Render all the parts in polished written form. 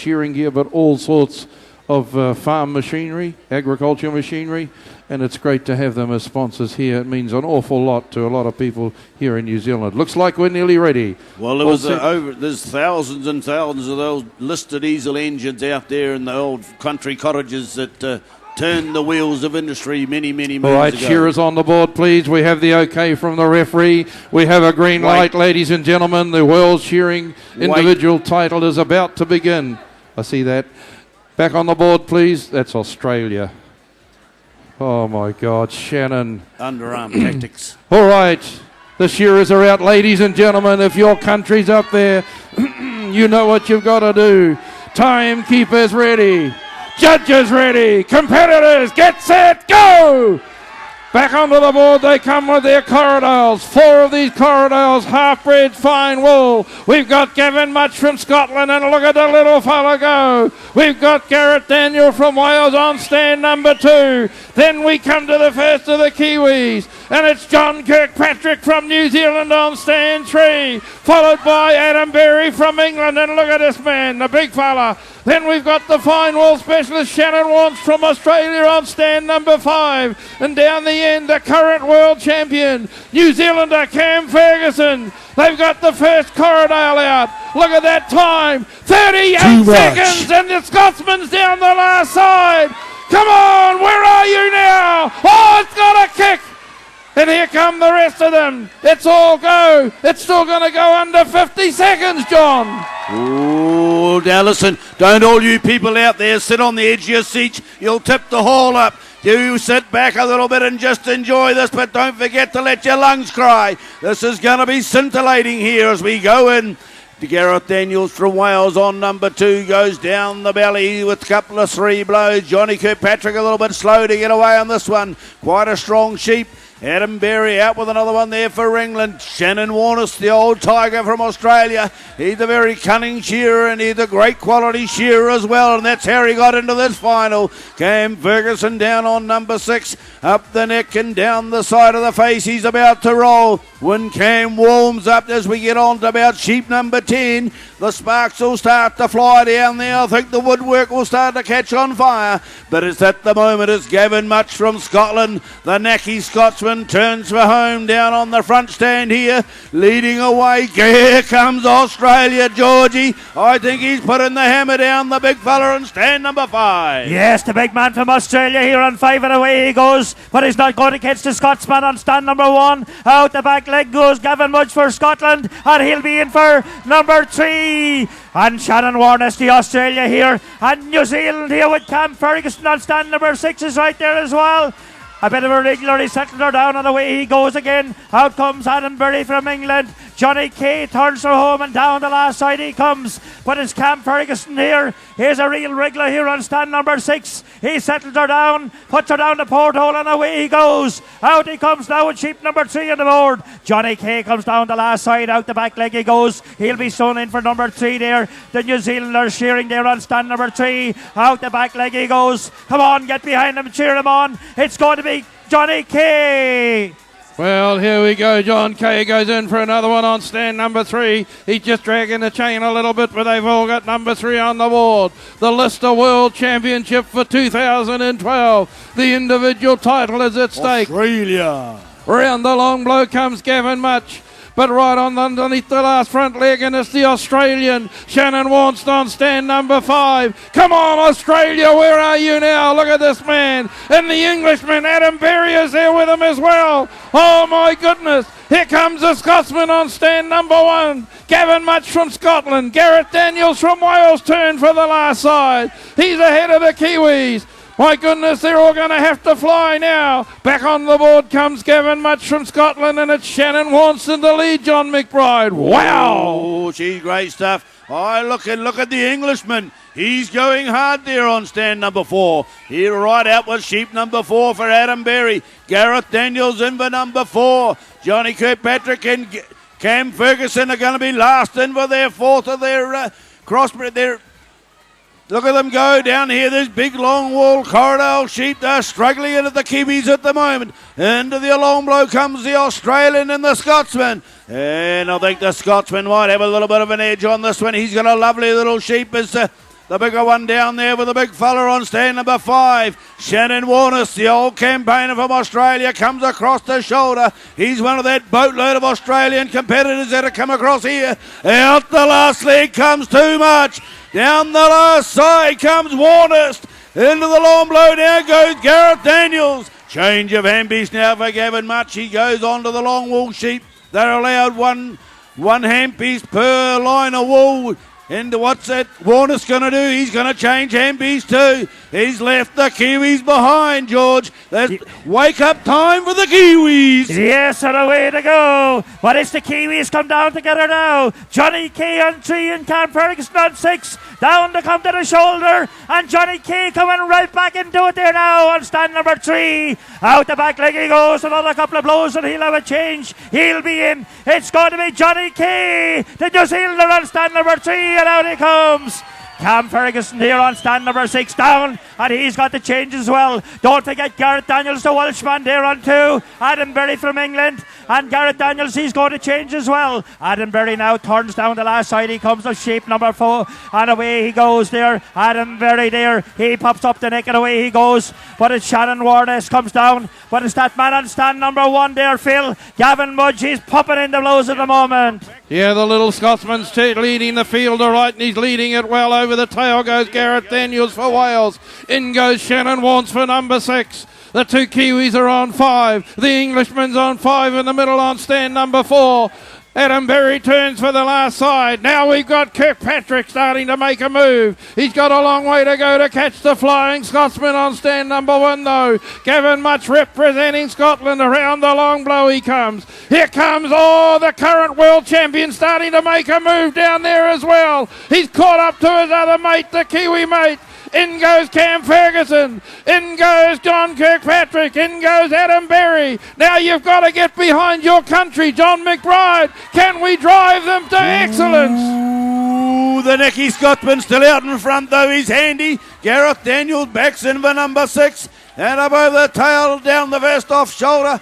shearing gear, but all sorts of farm machinery, agriculture machinery, and it's great to have them as sponsors here. It means an awful lot to a lot of people here in New Zealand. Looks like we're nearly ready. Well, there's thousands and thousands of those listed diesel engines out there in the old country cottages that turned the wheels of industry many moons ago. All right, shearers on the board, please. We have the okay from the referee. We have a green light, ladies and gentlemen. The World Shearing individual title is about to begin. I see that. Back on the board, please. That's Australia. Oh, my God. Shannon. Underarm tactics. All right. The shearers are out, ladies and gentlemen. If your country's up there, you know what you've got to do. Timekeepers ready. Judges ready. Competitors, get set, go! Back onto the board they come with their corridors. 4 of these corridors, half-bred fine wool. We've got Gavin Mutch from Scotland, and look at the little fella go. We've got Gareth Daniel from Wales on stand number 2. Then we come to the first of the Kiwis, and it's John Kirkpatrick from New Zealand on stand 3, followed by Adam Berry from England, and look at this man, the big fella. Then we've got the fine wool specialist Shannon from Australia on stand number 5. And down the end, the current world champion, New Zealander Cam Ferguson. They've got the first corridor out. Look at that time, 38 seconds, and the Scotsman's down the last side. Come on, where are you now? Oh, it's got a kick. And here come the rest of them. It's all go. It's still going to go under 50 seconds, John. Oh, now listen, don't all you people out there sit on the edge of your seats. You'll tip the hall up. You sit back a little bit and just enjoy this, but don't forget to let your lungs cry. This is going to be scintillating here as we go in. Gareth Daniels from Wales on number 2 goes down the belly with a couple of 3 blows. Johnny Kirkpatrick a little bit slow to get away on this one. Quite a strong sheep. Adam Berry out with another one there for England. Shannon Warnest, the old tiger from Australia. He's a very cunning shearer, and he's a great quality shearer as well, and that's how he got into this final. Cam Ferguson down on number 6, up the neck and down the side of the face. He's about to roll. When Cam warms up as we get on to about sheep number 10, the sparks will start to fly down there. I think the woodwork will start to catch on fire, but it's at the moment it's Gavin Mutch from Scotland. The knacky Scotsman turns for home down on the front stand here, leading away. Here comes Australia, Georgie. I think he's putting the hammer down, the big fella on stand number 5. Yes, the big man from Australia here on 5, and away he goes, but he's not going to catch the Scotsman on stand number 1. Out the back leg goes Gavin Mutch for Scotland, and he'll be in for number 3. And Shannon Warnest, the Australia here, and New Zealand here with Cam Ferguson on stand number 6 is right there as well. A bit of a regular, he settled her down, and away he goes again. Out comes Adam Berry from England. Johnny Kay turns her home, and down the last side he comes. But it's Cam Ferguson here. Here's a real wriggler here on stand number 6. He settles her down, puts her down the porthole, and away he goes. Out he comes now with sheep number 3 on the board. Johnny Kay comes down the last side, out the back leg he goes. He'll be sewn in for number 3 there. The New Zealander Shearing there on stand number 3. Out the back leg he goes. Come on, get behind him, cheer him on. It's going to be Johnny Kay. Well, here we go. John Kay goes in for another one on stand number 3. He's just dragging the chain a little bit, but they've all got number 3 on the board. The Lister World Championship for 2012. The individual title is at stake. Australia. Round the long blow comes Gavin Mutch. But right on underneath the last front leg, and it's the Australian Shannon Warnest on stand number 5. Come on, Australia, where are you now? Look at this man. And the Englishman, Adam Berry, is there with him as well. Oh, my goodness. Here comes the Scotsman on stand number 1. Gavin Mutch from Scotland. Gareth Daniels from Wales turn for the last side. He's ahead of the Kiwis. My goodness, they're all going to have to fly now. Back on the board comes Gavin Mutch from Scotland, and it's Shannon Warnest in the lead, John McBride. Wow! Oh, she's great stuff. Look at the Englishman. He's going hard there on stand number 4. Here right out with sheep number 4 for Adam Berry. Gareth Daniels in for number 4. Johnny Kirkpatrick and Cam Ferguson are going to be last in for their 4th of their crossbred. Look at them go down here. This big long wall corridor sheep. They're struggling into the Kiwis at the moment. Into the long blow comes the Australian and the Scotsman. And I think the Scotsman might have a little bit of an edge on this one. He's got a lovely little sheep. It's The bigger one down there with the big fella on stand number 5. Shannon Warnest, the old campaigner from Australia, comes across the shoulder. He's one of that boatload of Australian competitors that have come across here. Out the last leg comes Too Much. Down the last side comes Warnest. Into the long blow now goes Gareth Daniels. Change of handpiece now for Gavin Mutch. He goes on to the long wool sheep. They're allowed one handpiece per line of wool. Into what's that Warnest going to do? He's going to change handpiece too. He's left the Kiwis behind, George. There's wake up time for the Kiwis. Yes, and away to go. But it's the Kiwis come down together now. Johnny K on 3 and Cam Ferguson on 6. Down to come to the shoulder. And Johnny K coming right back into it there now on stand number 3. Out the back leg he goes. Another couple of blows and he'll have a change. He'll be in. It's going to be Johnny K, the New Zealander on stand number 3. And out he comes. Cam Ferguson here on stand number 6 down, and he's got the change as well. Don't forget Gareth Daniels, the Welshman, there on 2. Adam Berry from England, and Gareth Daniels, he's going to change as well. Adam Berry now turns down the last side. He comes of shape number 4, and away he goes there. Adam Berry there, he pops up the neck and away he goes. But it's Shannon Warnest comes down. But it's that man on stand number 1 there, Phil. Gavin Mutch, he's popping in the blows at the moment. Yeah, the little Scotsman's leading the field all right, and he's leading it well. Over the tail goes Gareth Daniels for Wales. In goes Shannon Warnest for number 6. The 2 Kiwis are on 5. The Englishman's on 5 in the middle on stand number 4. Adam Berry turns for the last side. Now we've got Kirkpatrick starting to make a move. He's got a long way to go to catch the Flying Scotsman on stand number 1 though. Gavin Mutch representing Scotland. Around the long blow he comes. Here comes the current world champion starting to make a move down there as well. He's caught up to his other mate, the Kiwi mate. In goes Cam Ferguson. In goes John Kirkpatrick. In goes Adam Berry. Now you've got to get behind your country, John McBride. Can we drive them to excellence? Ooh, the Nicky Scotsman still out in front though. He's handy. Gareth Daniels backs in for number 6. And above the tail, down the vest off shoulder.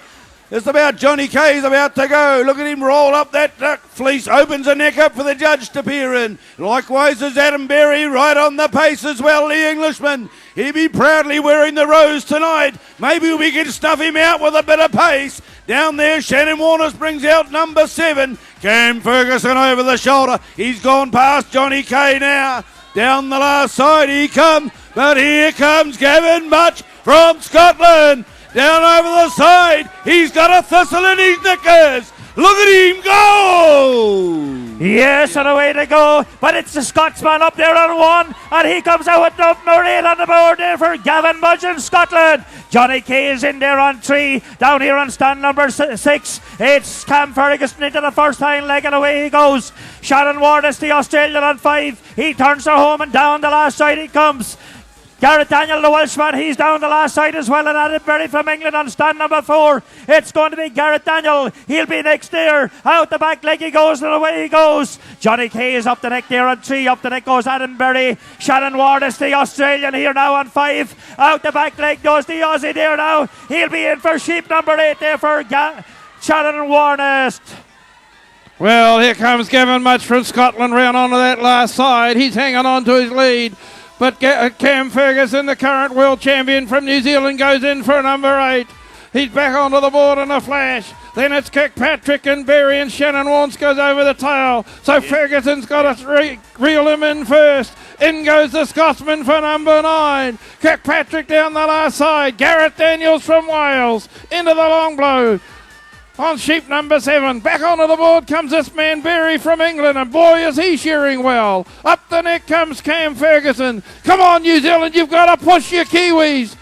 It's about Johnny K's about to go. Look at him roll up that duck fleece. Opens the neck up for the judge to peer in. Likewise is Adam Berry right on the pace as well, the Englishman. He'll be proudly wearing the rose tonight. Maybe we can stuff him out with a bit of pace. Down there, Shannon Warnest brings out number 7. Cam Ferguson over the shoulder. He's gone past Johnny K now. Down the last side he comes. But here comes Gavin Mutch from Scotland. Down over the side, he's got a thistle in his knickers. Look at him go! Yes, and away to go. But it's the Scotsman up there on 1, and he comes out with number 8 on the board there for Gavin Mutch in Scotland. Johnny K is in there on 3. Down here on stand number 6, it's Cam Ferguson into the first hind leg, and away he goes. Shannon Warnest, the Australian, on 5. He turns her home, and down the last side he comes. Gareth Daniel, the Welshman, he's down the last side as well. And Adam Berry from England on stand number 4. It's going to be Gareth Daniel. He'll be next there. Out the back leg he goes and away he goes. Johnny K is up the neck there on 3. Up the neck goes Adam Berry. Shannon Warnest, the Australian, here now on 5. Out the back leg goes the Aussie there now. He'll be in for sheep number 8 there for Shannon Warnest. Well, here comes Gavin Mutch from Scotland round onto that last side. He's hanging on to his lead. But Cam Ferguson, the current world champion from New Zealand, goes in for number 8. He's back onto the board in a flash. Then it's Kirkpatrick and Berry, and Shannon Warnest goes over the tail. So Ferguson's got to reel him in first. In goes the Scotsman for number 9. Kirkpatrick down the last side. Gareth Daniels from Wales into the long blow. On sheep number 7, back onto the board comes this man Berry from England, and boy is he shearing well. Up the neck comes Cam Ferguson. Come on, New Zealand, you've got to push your Kiwis.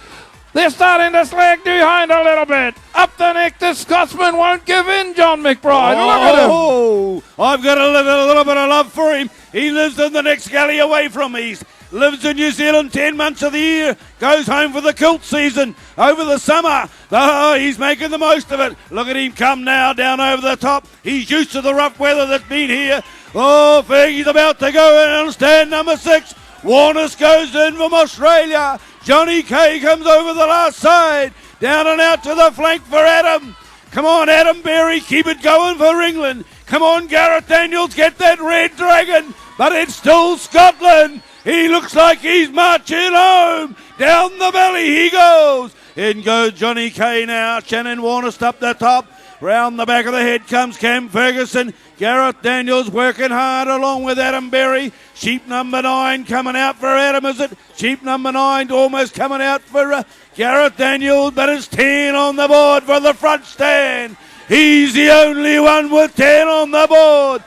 They're starting to slag behind a little bit. Up the neck, the Scotsman won't give in, John McBride. Look at him. I've got a little bit of love for him. He lives in the next galley away from me. Lives in New Zealand 10 months of the year, goes home for the kilt season over the summer. Oh, he's making the most of it. Look at him come now down over the top. He's used to the rough weather that's been here. Oh, Fergie's about to go in on stand number 6. Warnest goes in from Australia. Johnny K comes over the last side. Down and out to the flank for Adam. Come on, Adam Berry, keep it going for England. Come on, Gareth Daniels, get that red dragon. But it's still Scotland. He looks like he's marching home. Down the belly he goes. In goes Johnny K now. Shannon Warnest up the top. Round the back of the head comes Cam Ferguson. Gareth Daniels working hard along with Adam Berry. Sheep number 9 coming out for Adam, is it? Sheep number 9 almost coming out for Gareth Daniels, but it's 10 on the board for the front stand. He's the only one with 10 on the board.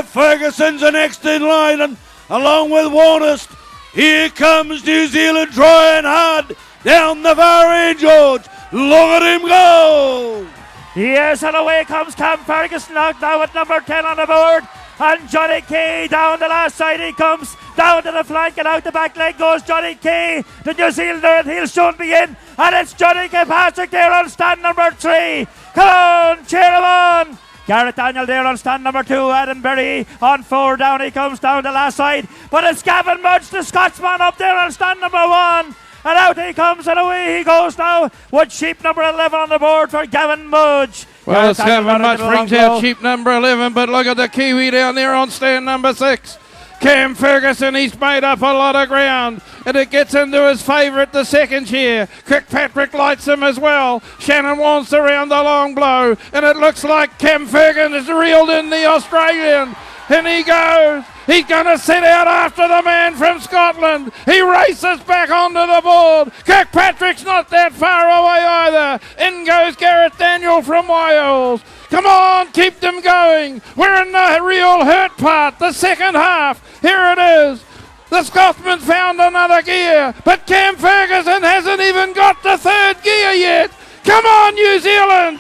Ferguson's the next in line, and along with Warnest. Here comes New Zealand trying hard down the far end, George. Look at him go. Yes, and away comes Cam Ferguson out now with number 10 on the board. And Johnny K down the last side he comes. Down to the flank and out the back leg goes Johnny K. The New Zealander, and he'll soon be in. And it's Johnny Kirkpatrick there on stand number 3. Come on, cheer him on. Gareth Daniel there on stand number 2. Adam Berry on 4. Down he comes down the last side. But it's Gavin Mutch, the Scotsman, up there on stand number 1. And out he comes and away he goes now with sheep number 11 on the board for Gavin Mudge. Well, it's Gavin Mudge brings out sheep number 11, but look at the Kiwi down there on stand number 6. Cam Ferguson, he's made up a lot of ground, and it gets into his favourite, the second shear. Kirkpatrick lights him as well. Shannon wants around the long blow, and it looks like Cam Ferguson has reeled in the Australian. And he goes. He's going to sit out after the man from Scotland. He races back onto the board. Kirkpatrick's not that far away either. In goes Gareth Daniel from Wales. Come on, keep them going. We're in the real hurt part, the second half. Here it is. The Scotsman found another gear, but Cam Ferguson hasn't even got the third gear yet. Come on, New Zealand.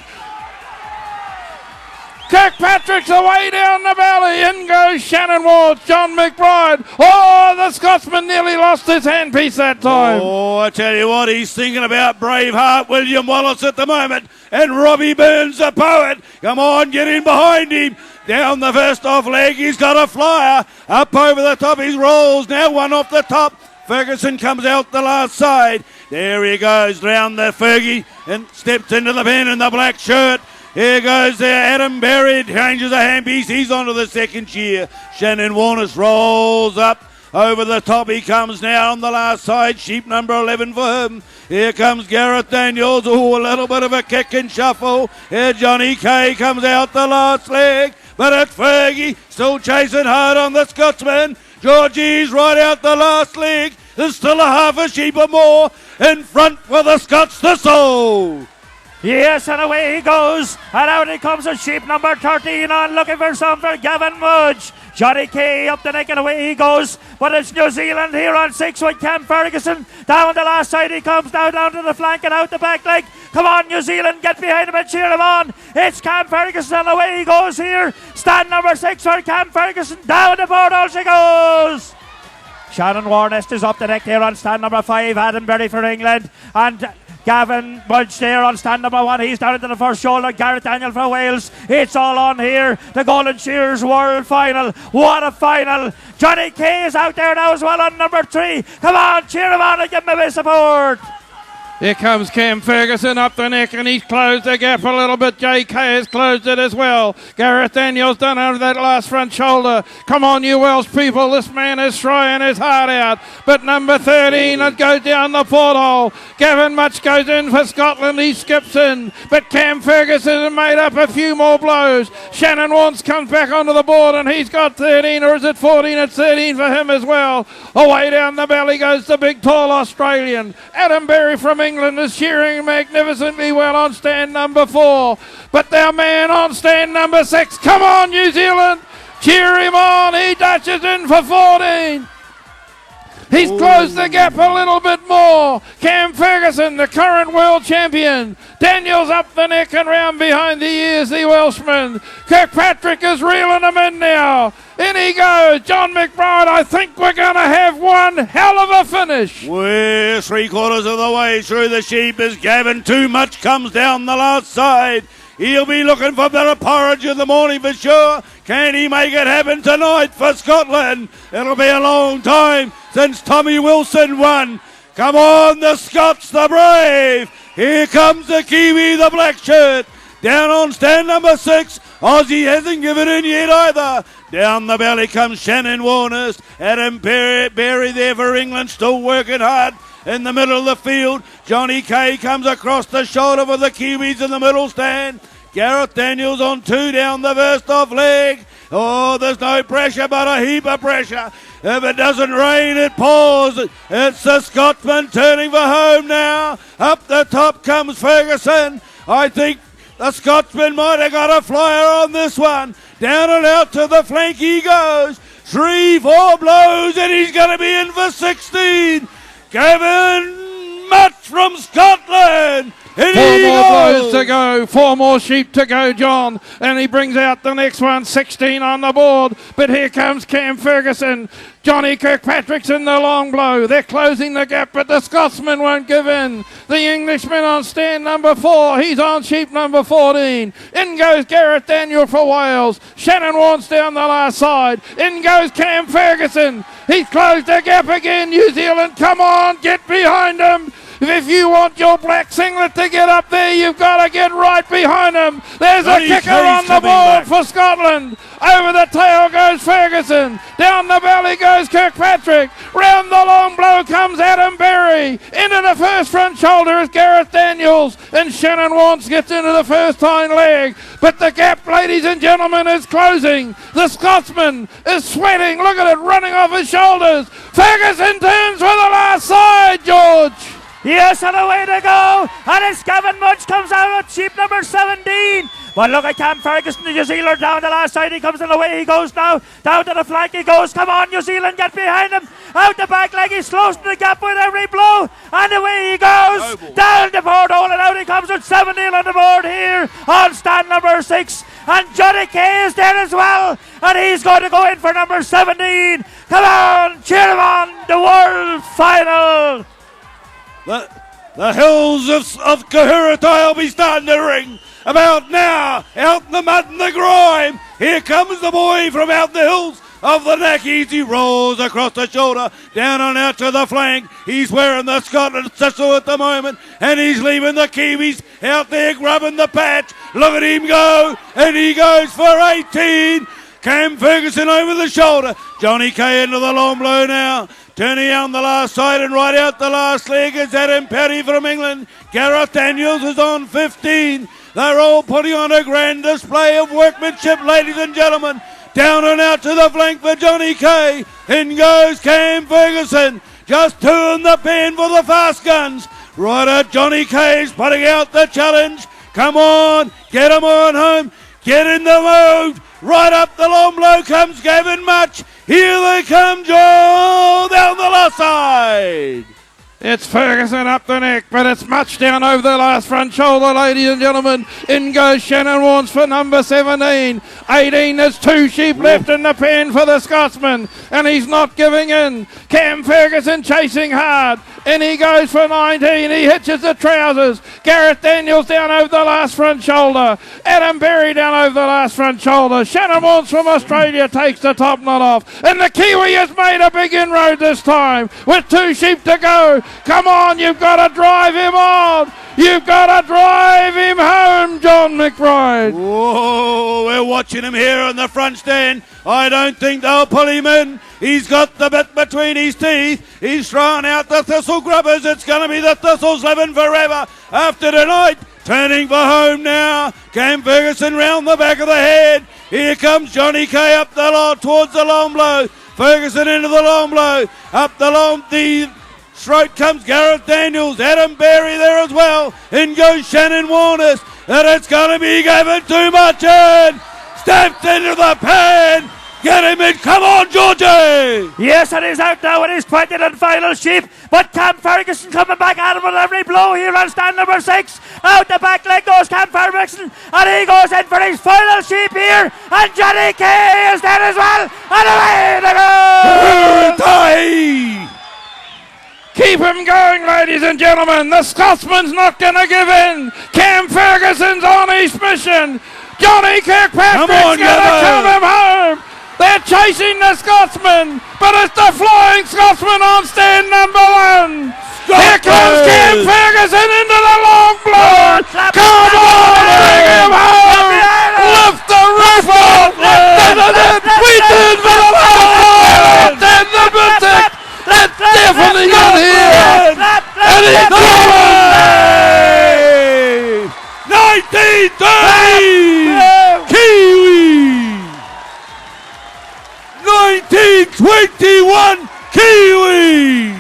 Kirkpatrick's away down the valley. In goes Shannon Walsh, John McBride. Oh, the Scotsman nearly lost his handpiece that time. Oh, I tell you what, he's thinking about Braveheart William Wallace at the moment. And Robbie Burns, the poet. Come on, get in behind him. Down the first off leg, he's got a flyer. Up over the top, he rolls. Now one off the top. Ferguson comes out the last side. There he goes round the Fergie and steps into the pen in the black shirt. Here goes there, Adam Berry, changes a handpiece, he's onto the second shear. Shannon Warnest rolls up, over the top he comes now on the last side, sheep number 11 for him. Here comes Gareth Daniels, oh, a little bit of a kick and shuffle. Here Johnny K comes out the last leg, but at Fergie, still chasing hard on the Scotsman. Georgie's right out the last leg, there's still a half a sheep or more, in front for the Scots, the soul. Yes, and away he goes. And out he comes with sheep number 13 on, looking for some for Gavin Mudge. Johnny K up the neck and away he goes. But it's New Zealand here on 6 with Cam Ferguson. Down the last side he comes now down to the flank and out the back leg. Come on, New Zealand, get behind him and cheer him on. It's Cam Ferguson and away he goes here. Stand number 6 for Cam Ferguson. Down the board all she goes. Shannon Warnest is up the neck here on stand number 5. Adam Berry for England. And Gavin Mudge there on stand number 1. He's down into the first shoulder. Gareth Daniel for Wales. It's all on here. The Golden Shears World Final. What a final. Johnny K is out there now as well on number 3. Come on, cheer him on and give him a bit of support. Here comes Cam Ferguson up the neck, and he's closed the gap a little bit. JK has closed it as well. Gareth Daniels done over that last front shoulder. Come on, you Welsh people. This man is trying his heart out. But number 13, it goes down the porthole. Gavin Mutch goes in for Scotland. He skips in. But Cam Ferguson has made up a few more blows. Shannon Warnes comes back onto the board, and he's got 13, or is it 14? It's 13 for him as well. Away down the valley goes the big, tall Australian. Adam Berry from England is shearing magnificently well on stand number 4. But their man on stand number 6, come on New Zealand, cheer him on, he dashes in for 14. He's closed the gap a little bit more. Cam Ferguson, the current world champion. Daniels up the neck and round behind the ears, the Welshman. Kirkpatrick is reeling him in now. In he goes, John McBride. I think we're going to have one hell of a finish. We're 3/4 of the way through the sheep as Gavin Too Much comes down the last side. He'll be looking for better porridge in the morning for sure. Can he make it happen tonight for Scotland? It'll be a long time since Tommy Wilson won. Come on, the Scots, the brave. Here comes the Kiwi, the black shirt. Down on stand number 6. Aussie hasn't given in yet either. Down the belly comes Shannon Warnest. Adam Berry there for England, still working hard. In the middle of the field, Johnny Kay comes across the shoulder for the Kiwis in the middle stand. Gareth Daniels on 2 down the first off leg. Oh, there's no pressure, but a heap of pressure. If it doesn't rain, it pours. It's the Scotsman turning for home now. Up the top comes Ferguson. I think the Scotsman might have got a flyer on this one. Down and out to the flank he goes. 3-4 blows, and he's going to be in for 16. Gavin Mutch from Scotland. And 4 more blows to go, 4 more sheep to go, John. And he brings out the next one, 16 on the board. But here comes Cam Ferguson. Johnny Kirkpatrick's in the long blow. They're closing the gap, but the Scotsman won't give in. The Englishman on stand number 4. He's on sheep number 14. In goes Gareth Daniel for Wales. Shannon wants down the last side. In goes Cam Ferguson. He's closed the gap again. New Zealand, come on, get behind him. If you want your black singlet to get up there, you've got to get right behind him. There's a kicker on the board for Scotland. Over the tail goes Ferguson. Down the belly goes Kirkpatrick. Round the long blow comes Adam Berry. Into the first front shoulder is Gareth Daniels. And Shannon Wants gets into the first hind leg. But the gap, ladies and gentlemen, is closing. The Scotsman is sweating. Look at it running off his shoulders. Ferguson turns for the last side, George. Yes, and away to go. And it's Gavin Mutch comes out with sheep number 17. But look at Cam Ferguson, the New Zealand down the last side. He comes and away he goes now. Down to the flank he goes. Come on, New Zealand, get behind him. Out the back leg, he's closing the gap with every blow. And away he goes. Down the board hole, and out he comes with 17 on the board here on stand number 6. And Johnny Kay is there as well. And he's going to go in for number 17. Come on, cheer him on. The world final. The hills of Kahuratai will be starting to ring about now, out in the mud and the grime. Here comes the boy from out the hills of the Knackies. He rolls across the shoulder, down and out to the flank. He's wearing the Scotland thistle at the moment, and he's leaving the Kiwis out there grubbing the patch. Look at him go, and he goes for 18. Cam Ferguson over the shoulder. Johnny Kay into the long blow now. Turning on the last side and right out the last leg is Adam Perry from England. Gareth Daniels is on 15. They're all putting on a grand display of workmanship, ladies and gentlemen. Down and out to the flank for Johnny Kay. In goes Cam Ferguson. Just 2 in the pen for the fast guns. Right at Johnny Kay's putting out the challenge. Come on, get him on home. Get in the move. Right up the long blow comes Gavin Mutch. Here they come, Joe, down the last side. It's Ferguson up the neck, but it's Mutch down over the last front shoulder, ladies and gentlemen. In goes Shannon Wants for number 17. 18, there's 2 sheep left in the pen for the Scotsman, and he's not giving in. Cam Ferguson chasing hard. In he goes for 19. He hitches the trousers. Gareth Daniels down over the last front shoulder. Adam Berry down over the last front shoulder. Shannon Wants from Australia takes the top knot off. And the Kiwi has made a big inroad this time with 2 sheep to go. Come on, you've got to drive him on. You've got to drive him home, John McBride. Whoa, we're watching him here on the front stand. I don't think they'll pull him in. He's got the bit between his teeth. He's thrown out the thistle grubbers. It's going to be the Thistles living forever after tonight. Turning for home now. Cam Ferguson round the back of the head. Here comes Johnny Kay up the lot towards the long blow. Ferguson into the long blow. Up the throat comes Gareth Daniels. Adam Berry there as well. In goes Shannon Warnest. And it's going to be Gavin too much in. Steps into the pan. Get him in. Come on, Georgie. Yes, and he's out now with his 20th and final sheep. But Cam Ferguson coming back at him with every blow here on stand number 6. Out the back leg goes Cam Ferguson. And he goes in for his final sheep here. And Johnny Kay is there as well. And away they go. Keep him going, ladies and gentlemen. The Scotsman's not going to give in. Cam Ferguson's on his mission. Johnny Kirkpatrick's going to come him home. They're chasing the Scotsman, but it's the Flying Scotsman on stand number 1. Here comes Cam Ferguson into the long blow. Come on, bring him home. Lift the 1930! Kiwi! 1921 Kiwi!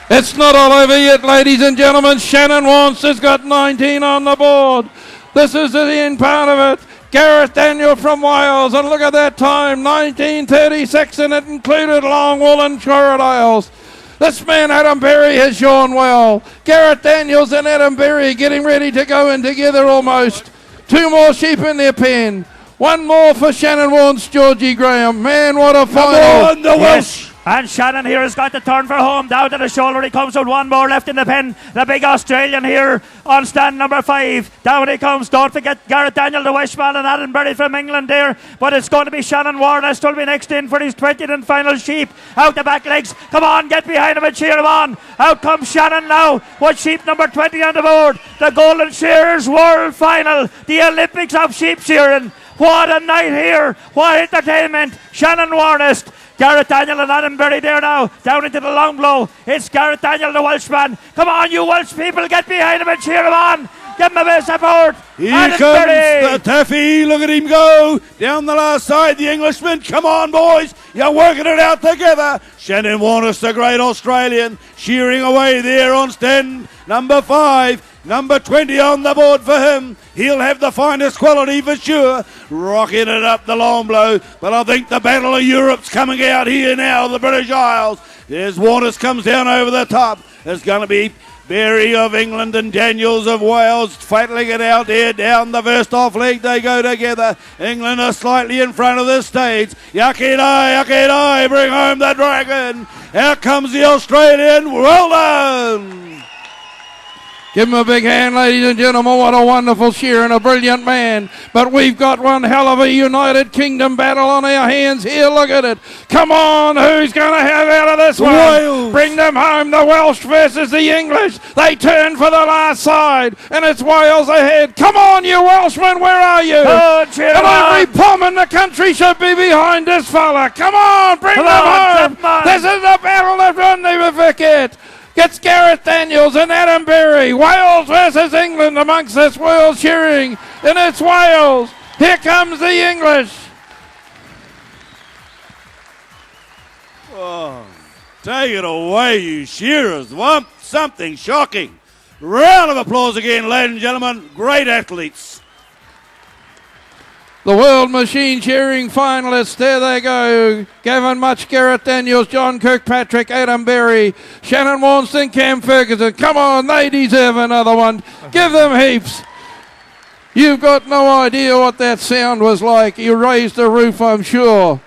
It's not all over yet, ladies and gentlemen. Shannon Warnest has got 19 on the board. This is the end part of it. Gareth Daniel from Wales, and look at that time, 1936, and it included long woolen Corridales. This man, Adam Berry, has shown well. Gareth Daniels and Adam Berry getting ready to go in together almost. Two more sheep in their pen. One more for Shannon Warnest, Georgie Graham. Man, what a final. Come on, the Welsh. And Shannon here has got to turn for home. Down to the shoulder he comes with one more left in the pen. The big Australian here on stand number 5. Down he comes. Don't forget Gareth Daniel, the Welshman, and Adam Berry from England there. But it's going to be Shannon Warnest will be next in for his 20th and final sheep. Out the back legs. Come on, get behind him and cheer him on. Out comes Shannon now. What sheep number 20 on the board? The Golden Shears World Final. The Olympics of sheep shearing. What a night here. What entertainment. Shannon Warnest. Gareth Daniel and Adam Berry there now, down into the long blow. It's Gareth Daniel, the Welshman. Come on, you Welsh people, get behind him and cheer him on. Give him a bit of support. Here Adam comes Berry. the Taffy. Look at him go. Down the last side, the Englishman. Come on, boys. You're working it out together. Shannon Warnest, the great Australian, shearing away there on stand number 5. Number 20 on the board for him. He'll have the finest quality for sure. Rocking it up the long blow. But I think the Battle of Europe's coming out here now, the British Isles. There's Warnest comes down over the top. There's going to be Berry of England and Daniels of Wales battling it out there. Down the first off leg they go together. England are slightly in front of this stage. Yucky die, bring home the dragon. Out comes the Australian. Well done. Give him a big hand, ladies and gentlemen. What a wonderful shear and a brilliant man. But we've got one hell of a United Kingdom battle on our hands here. Look at it. Come on, who's going to have out of this one? Wales. Bring them home, the Welsh versus the English. They turn for the last side, and it's Wales ahead. Come on, you Welshmen, where are you? Oh, cheer and him on. every pom in the country should be behind this fella. Come on, bring Come them on, home. come on. This is the battle that we'll never forget. Gets Gareth Daniels and Adam Berry. Wales versus England amongst this world shearing. And it's Wales. Here comes the English. Oh, take it away, you shearers. Something shocking. Round of applause again, ladies and gentlemen. Great athletes. The World Machine Shearing finalists, there they go. Gavin, Mutch, Gareth Daniels, John Kirkpatrick, Adam Berry, Shannon Warnest and Cam Ferguson. Come on, they deserve another one. Give them heaps. You've got no idea what that sound was like. You raised the roof, I'm sure.